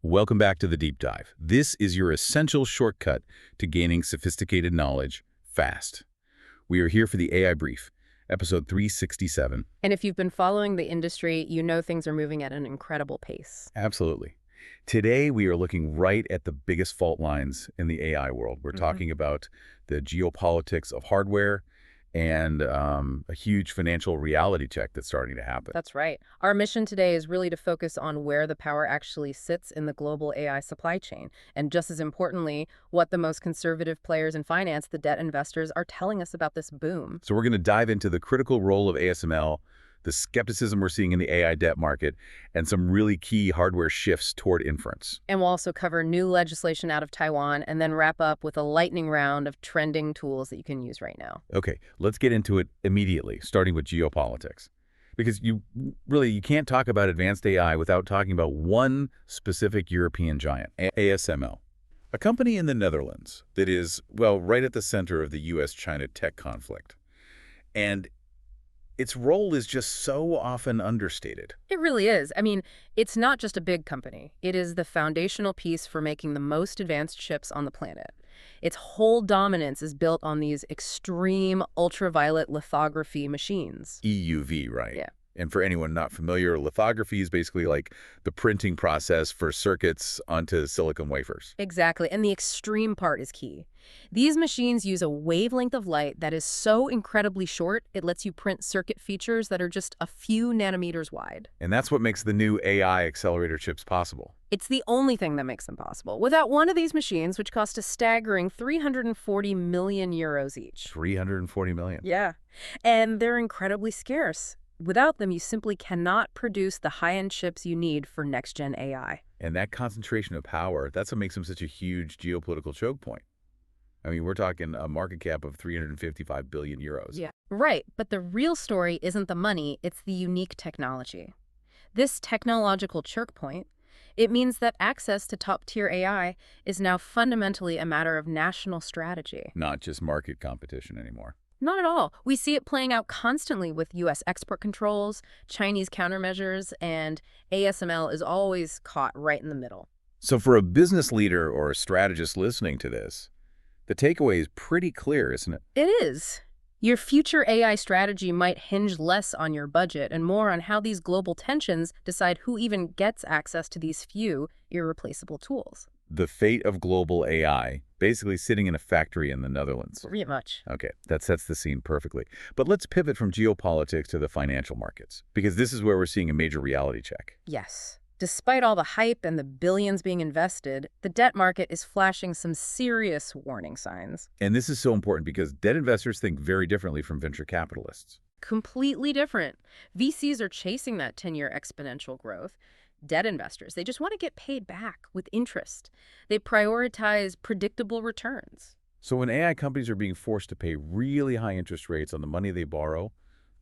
Welcome back to the Deep Dive. This is your essential shortcut to gaining sophisticated knowledge fast. We are here for the AI Brief, episode 367. And if you've been following the industry, you know things are moving at an incredible pace. Absolutely. Today, we are looking right at the biggest fault lines in the AI world. We're talking about the geopolitics of hardware and a huge financial reality check that's starting to happen. That's right. Our mission today is really to focus on where the power actually sits in the global AI supply chain. And just as importantly, what the most conservative players in finance, the debt investors, are telling us about this boom. So we're going to dive into the critical role of ASML, the skepticism we're seeing in the AI debt market, and some really key hardware shifts toward inference. And we'll also cover new legislation out of Taiwan and then wrap up with a lightning round of trending tools that you can use right now. Okay, let's get into it immediately, starting with geopolitics. Because you can't talk about advanced AI without talking about one specific European giant, ASML. A company in the Netherlands that is, well, right at the center of the US-China tech conflict. And its role is just so often understated. It really is. I mean, it's not just a big company. It is the foundational piece for making the most advanced chips on the planet. Its whole dominance is built on these extreme ultraviolet lithography machines. EUV, right? Yeah. And for anyone not familiar, lithography is basically like the printing process for circuits onto silicon wafers. Exactly, and the extreme part is key. These machines use a wavelength of light that is so incredibly short, it lets you print circuit features that are just a few nanometers wide. And that's what makes the new AI accelerator chips possible. It's the only thing that makes them possible. Without one of these machines, which cost a staggering 340 million euros each. 340 million. Yeah, and they're incredibly scarce. Without them, you simply cannot produce the high-end chips you need for next-gen AI. And that concentration of power, that's what makes them such a huge geopolitical choke point. I mean, we're talking a market cap of 355 billion euros. Yeah. Right, but the real story isn't the money, it's the unique technology. This technological choke point, it means that access to top-tier AI is now fundamentally a matter of national strategy. Not just market competition anymore. Not at all. We see it playing out constantly with U.S. export controls, Chinese countermeasures, and ASML is always caught right in the middle. So for a business leader or a strategist listening to this, the takeaway is pretty clear, isn't it? It is. Your future AI strategy might hinge less on your budget and more on how these global tensions decide who even gets access to these few irreplaceable tools. The fate of global AI, basically sitting in a factory in the Netherlands. Pretty much. Okay, that sets the scene perfectly. But let's pivot from geopolitics to the financial markets, because this is where we're seeing a major reality check. Yes. Despite all the hype and the billions being invested, the debt market is flashing some serious warning signs. And this is so important because debt investors think very differently from venture capitalists. Completely different. VCs are chasing that 10-year exponential growth. Debt investors, they just want to get paid back with interest. They prioritize predictable returns. So when AI companies are being forced to pay really high interest rates on the money they borrow,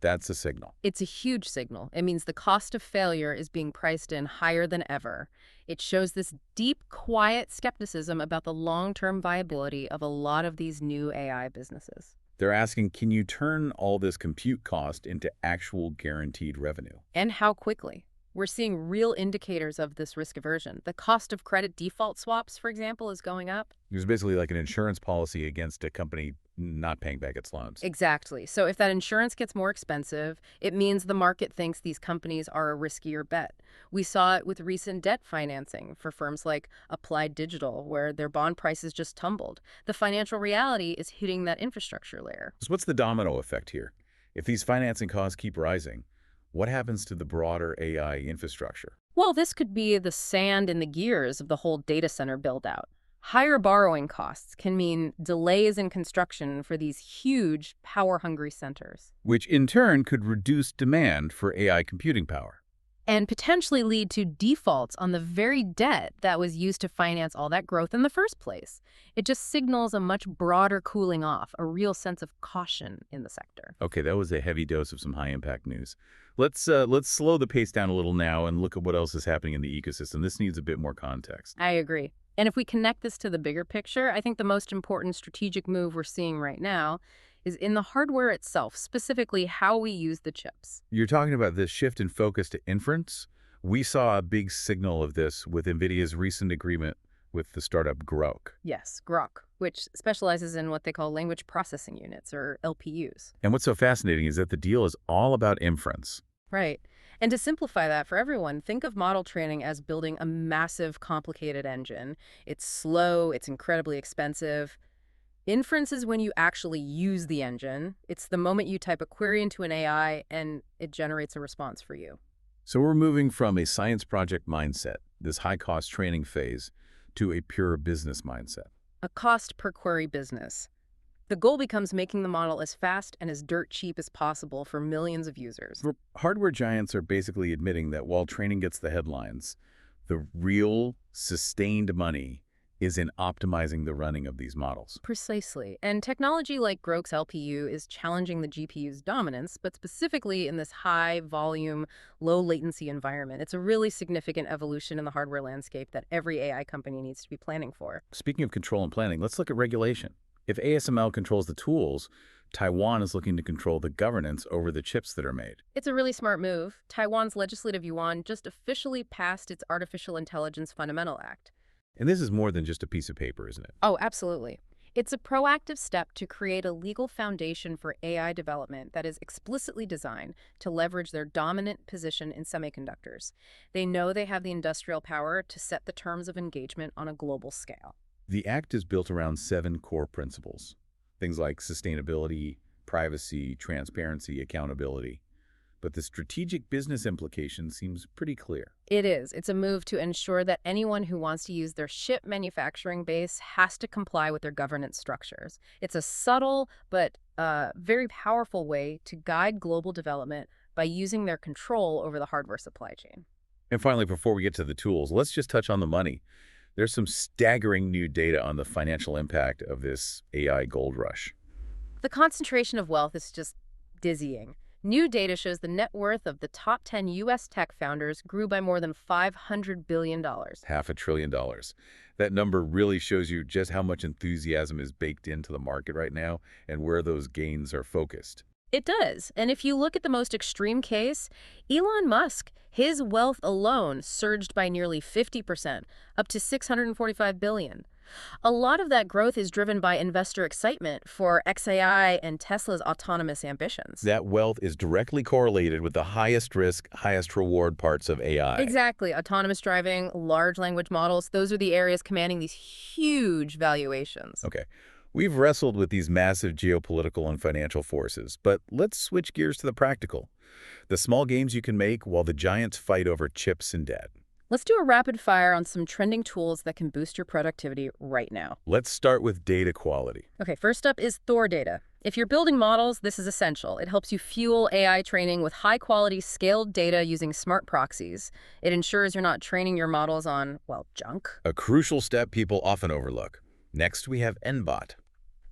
that's a signal. It's a huge signal. It means the cost of failure is being priced in higher than ever. It shows this deep, quiet skepticism about the long-term viability of a lot of these new AI businesses. They're asking, can you turn all this compute cost into actual guaranteed revenue? And how quickly? We're seeing real indicators of this risk aversion. The cost of credit default swaps, for example, is going up. There's basically like an insurance policy against a company not paying back its loans. Exactly. So if that insurance gets more expensive, it means the market thinks these companies are a riskier bet. We saw it with recent debt financing for firms like Applied Digital, where their bond prices just tumbled. The financial reality is hitting that infrastructure layer. So what's the domino effect here? If these financing costs keep rising, what happens to the broader AI infrastructure? Well, this could be the sand in the gears of the whole data center build-out. Higher borrowing costs can mean delays in construction for these huge, power-hungry centers. Which in turn could reduce demand for AI computing power. And potentially lead to defaults on the very debt that was used to finance all that growth in the first place. It just signals a much broader cooling off, a real sense of caution in the sector. Okay, that was a heavy dose of some high-impact news. Let's slow the pace down a little now and look at what else is happening in the ecosystem. This needs a bit more context. I agree. And if we connect this to the bigger picture, I think the most important strategic move we're seeing right now is in the hardware itself, specifically how we use the chips. You're talking about this shift in focus to inference, We saw a big signal of this with Nvidia's recent agreement with the startup Grok. Yes, Grok, which specializes in what they call language processing units, or LPUs. And what's so fascinating is that the deal is all about inference. Right. And to simplify that for everyone, think of model training as building a massive, complicated engine. It's slow, it's incredibly expensive. Inference is when you actually use the engine. It's the moment you type a query into an AI and it generates a response for you. So we're moving from a science project mindset, this high-cost training phase, to a pure business mindset. A cost per query business. The goal becomes making the model as fast and as dirt cheap as possible for millions of users. Hardware giants are basically admitting that while training gets the headlines, the real, sustained money is in optimizing the running of these models. Precisely. And technology like Grok's LPU is challenging the GPU's dominance, but specifically in this high volume, low latency environment. It's a really significant evolution in the hardware landscape that every AI company needs to be planning for. Speaking of control and planning, let's look at regulation. If ASML controls the tools, Taiwan is looking to control the governance over the chips that are made. It's a really smart move. Taiwan's legislative yuan just officially passed its Artificial Intelligence Fundamental Act. And this is more than just a piece of paper, isn't it? Oh, absolutely. It's a proactive step to create a legal foundation for AI development that is explicitly designed to leverage their dominant position in semiconductors. They know they have the industrial power to set the terms of engagement on a global scale. The Act is built around 7 core principles. Things like sustainability, privacy, transparency, accountability. But the strategic business implication seems pretty clear. It is. It's a move to ensure that anyone who wants to use their chip manufacturing base has to comply with their governance structures. It's a subtle but very powerful way to guide global development by using their control over the hardware supply chain. And finally, before we get to the tools, let's just touch on the money. There's some staggering new data on the financial impact of this AI gold rush. The concentration of wealth is just dizzying. New data shows the net worth of the top 10 U.S. tech founders grew by more than $500 billion. $500 billion. That number really shows you just how much enthusiasm is baked into the market right now and where those gains are focused. It does. And if you look at the most extreme case, Elon Musk, his wealth alone surged by nearly 50%, up to $645 billion. A lot of that growth is driven by investor excitement for XAI and Tesla's autonomous ambitions. That wealth is directly correlated with the highest risk, highest reward parts of AI. Exactly. Autonomous driving, large language models, those are the areas commanding these huge valuations. Okay. We've wrestled with these massive geopolitical and financial forces, but let's switch gears to the practical. The small games you can make while the giants fight over chips and debt. Let's do a rapid fire on some trending tools that can boost your productivity right now. Let's start with data quality. Okay, first up is Thor data. If you're building models, this is essential. It helps you fuel AI training with high-quality, scaled data using smart proxies. It ensures you're not training your models on, well, junk. A crucial step people often overlook. Next, we have NBot.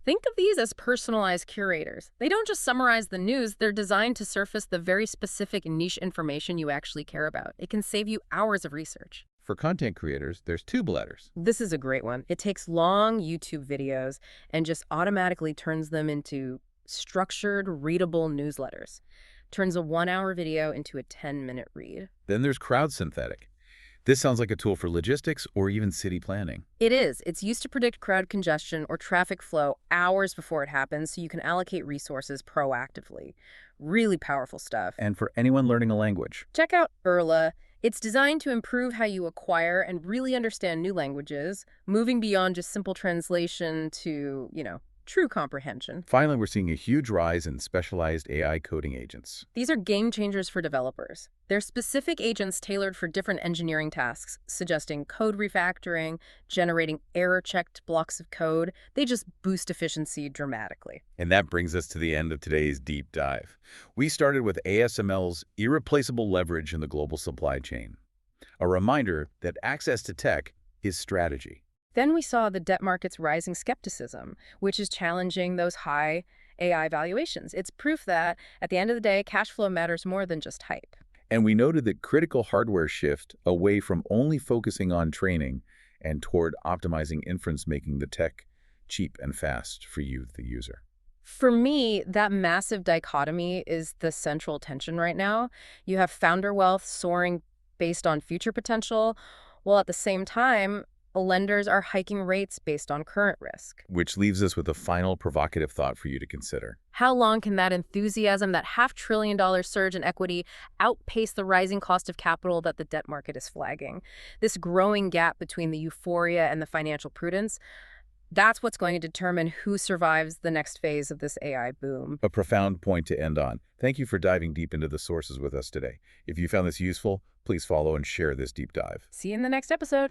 Think of these as personalized curators. They don't just summarize the news, they're designed to surface the very specific niche information you actually care about. It can save you hours of research. For content creators, there's TubeLetters. This is a great one. It takes long YouTube videos and just automatically turns them into structured, readable newsletters. Turns a 1-hour video into a 10-minute read. Then there's Crowd Synthetic. This sounds like a tool for logistics or even city planning. It is. It's used to predict crowd congestion or traffic flow hours before it happens so you can allocate resources proactively. Really powerful stuff. And for anyone learning a language. Check out Erla. It's designed to improve how you acquire and really understand new languages, moving beyond just simple translation to, true comprehension. Finally, we're seeing a huge rise in specialized AI coding agents. These are game changers for developers. They're specific agents tailored for different engineering tasks, suggesting code refactoring, generating error-checked blocks of code. They just boost efficiency dramatically. And that brings us to the end of today's deep dive. We started with ASML's irreplaceable leverage in the global supply chain. A reminder that access to tech is strategy. Then we saw the debt market's rising skepticism, which is challenging those high AI valuations. It's proof that, at the end of the day, cash flow matters more than just hype. And we noted that critical hardware shift away from only focusing on training and toward optimizing inference, making the tech cheap and fast for you, the user. For me, that massive dichotomy is the central tension right now. You have founder wealth soaring based on future potential, while at the same time, lenders are hiking rates based on current risk. Which leaves us with a final provocative thought for you to consider. How long can that enthusiasm, that $500 billion surge in equity, outpace the rising cost of capital that the debt market is flagging? This growing gap between the euphoria and the financial prudence, that's what's going to determine who survives the next phase of this AI boom. A profound point to end on. Thank you for diving deep into the sources with us today. If you found this useful, please follow and share this deep dive. See you in the next episode.